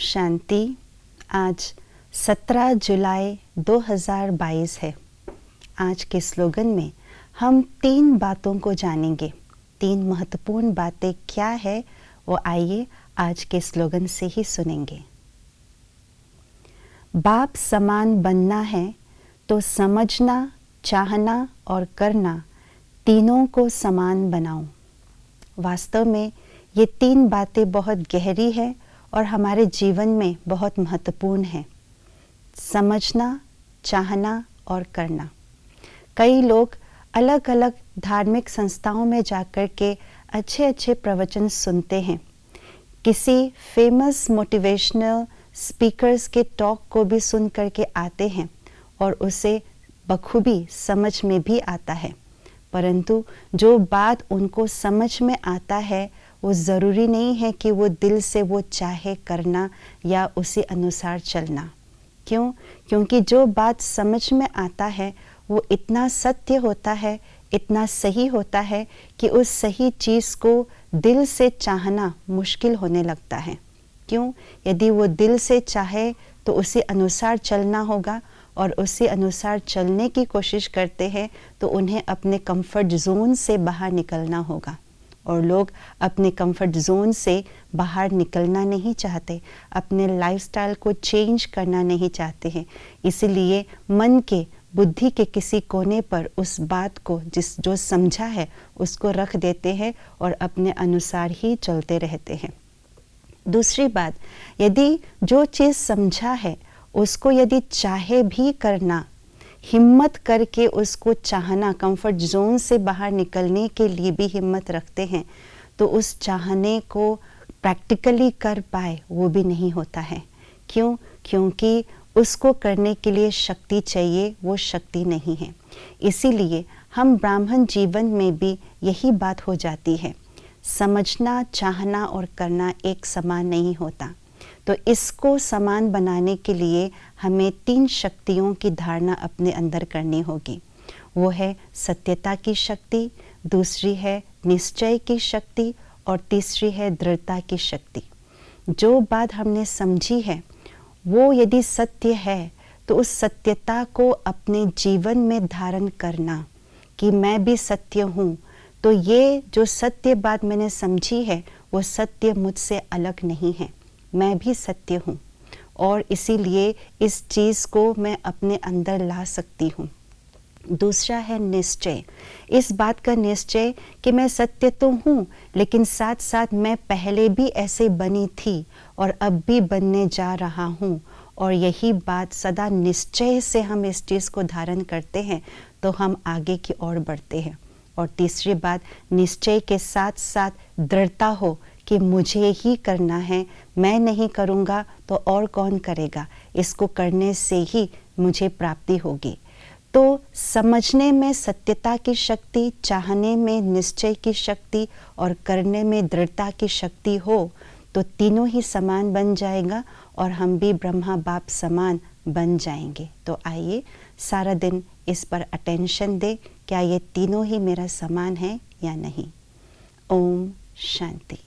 शांति। आज 17 जुलाई 2022 है। आज के स्लोगन में हम 3 बातों को जानेंगे। 3 महत्वपूर्ण बातें क्या है वो आइए आज के स्लोगन से ही सुनेंगे। बाप समान बनना है तो समझना, चाहना और करना तीनों को समान बनाओ। वास्तव में ये 3 बातें बहुत गहरी है और हमारे जीवन में बहुत महत्वपूर्ण है। समझना, चाहना और करना। कई लोग अलग अलग धार्मिक संस्थाओं में जाकर के अच्छे अच्छे प्रवचन सुनते हैं। किसी फेमस मोटिवेशनल स्पीकर्स के टॉक को भी सुन करके आते हैं और उसे बखूबी समझ में भी आता है, परंतु जो बात उनको समझ में आता है वो ज़रूरी नहीं है कि वो दिल से वो चाहे करना या उसी अनुसार चलना। क्यों? क्योंकि जो बात समझ में आता है वो इतना सत्य होता है, इतना सही होता है कि उस सही चीज़ को दिल से चाहना मुश्किल होने लगता है। क्यों? यदि वो दिल से चाहे तो उसी अनुसार चलना होगा, और उसी अनुसार चलने की कोशिश करते हैं तो उन्हें अपने कंफर्ट जोन से बाहर निकलना होगा। और लोग अपने कंफर्ट जोन से बाहर निकलना नहीं चाहते, अपने लाइफस्टाइल को चेंज करना नहीं चाहते हैं। इसीलिए मन के, बुद्धि के किसी कोने पर उस बात को जो समझा है उसको रख देते हैं और अपने अनुसार ही चलते रहते हैं। दूसरी बात, यदि जो चीज़ समझा है उसको यदि चाहे भी करना, हिम्मत करके उसको चाहना, कंफर्ट जोन से बाहर निकलने के लिए भी हिम्मत रखते हैं, तो उस चाहने को प्रैक्टिकली कर पाए वो भी नहीं होता है। क्यों? क्योंकि उसको करने के लिए शक्ति चाहिए, वो शक्ति नहीं है। इसीलिए हम ब्राह्मण जीवन में भी यही बात हो जाती है। समझना, चाहना और करना एक समान नहीं होता। तो इसको समान बनाने के लिए हमें 3 शक्तियों की धारणा अपने अंदर करनी होगी। वो है सत्यता की शक्ति, दूसरी है निश्चय की शक्ति और तीसरी है दृढ़ता की शक्ति। जो बात हमने समझी है वो यदि सत्य है तो उस सत्यता को अपने जीवन में धारण करना कि मैं भी सत्य हूँ। तो ये जो सत्य बात मैंने समझी है वो सत्य मुझसे अलग नहीं है, मैं भी सत्य हूँ, और इसीलिए इस चीज़ को मैं अपने अंदर ला सकती हूँ। दूसरा है निश्चय। इस बात का निश्चय कि मैं सत्य तो हूँ, लेकिन साथ साथ मैं पहले भी ऐसे बनी थी और अब भी बनने जा रहा हूँ। और यही बात सदा निश्चय से हम इस चीज़ को धारण करते हैं तो हम आगे की ओर बढ़ते हैं। और तीसरी बात, निश्चय के साथ साथ दृढ़ता हो कि मुझे ही करना है, मैं नहीं करूँगा तो और कौन करेगा, इसको करने से ही मुझे प्राप्ति होगी। तो समझने में सत्यता की शक्ति, चाहने में निश्चय की शक्ति और करने में दृढ़ता की शक्ति हो तो तीनों ही समान बन जाएगा और हम भी ब्रह्मा बाप समान बन जाएंगे। तो आइए सारा दिन इस पर अटेंशन दे, क्या ये तीनों ही मेरा समान है या नहीं। ओम शांति।